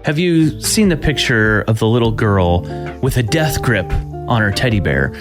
Have you seen the picture of the little girl with a death grip on her teddy bear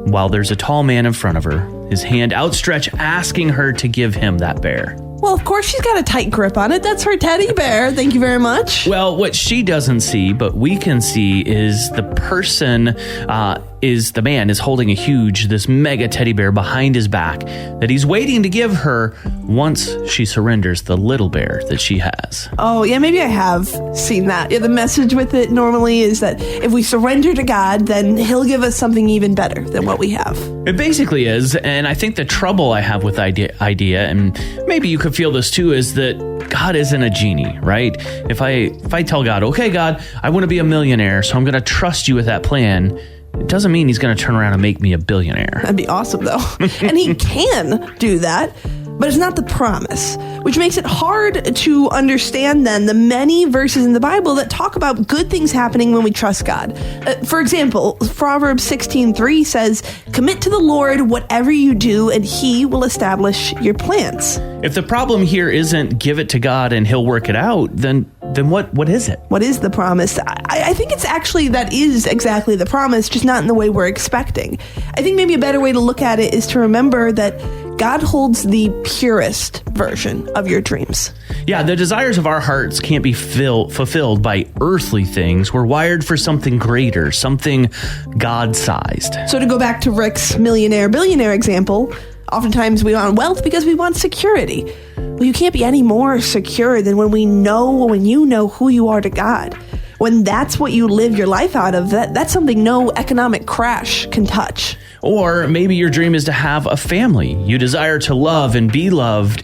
while there's a tall man in front of her, his hand outstretched, asking her to give him that bear? Well, of course she's got a tight grip on it. That's her teddy bear. Thank you very much. Well, what she doesn't see, but we can see, is the person, the man is holding this mega teddy bear behind his back that he's waiting to give her once she surrenders the little bear that she has. Oh, yeah, maybe I have seen that. Yeah, the message with it normally is that if we surrender to God, then he'll give us something even better than what we have. It basically is, and I think the trouble I have with idea, and maybe you could feel this too, is that God isn't a genie, right? If I tell God, okay, God, I want to be a millionaire, so I'm going to trust you with that plan, it doesn't mean he's going to turn around and make me a billionaire. That'd be awesome, though. And he can do that, but it's not the promise, which makes it hard to understand then the many verses in the Bible that talk about good things happening when we trust God. For example, Proverbs 16:3 says, "Commit to the Lord whatever you do, and he will establish your plans." If the problem here isn't give it to God and he'll work it out, then what is it? What is the promise? I think it's actually that is exactly the promise, just not in the way we're expecting. I think maybe a better way to look at it is to remember that God holds the purest version of your dreams. Yeah, the desires of our hearts can't be fulfilled by earthly things. We're wired for something greater, something God-sized. So to go back to Rick's millionaire-billionaire example, oftentimes we want wealth because we want security. Well, you can't be any more secure than when you know who you are to God. When that's what you live your life out of, that's something no economic crash can touch. Or maybe your dream is to have a family. You desire to love and be loved.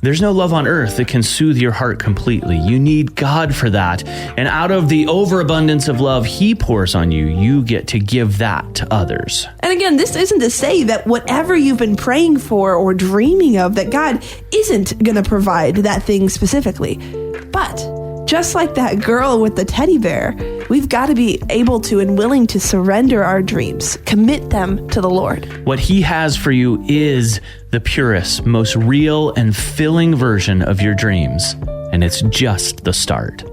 There's no love on earth that can soothe your heart completely. You need God for that. And out of the overabundance of love he pours on you, you get to give that to others. And again, this isn't to say that whatever you've been praying for or dreaming of, that God isn't going to provide that thing specifically. But just like that girl with the teddy bear, we've got to be able to and willing to surrender our dreams, commit them to the Lord. What he has for you is the purest, most real and filling version of your dreams, and it's just the start.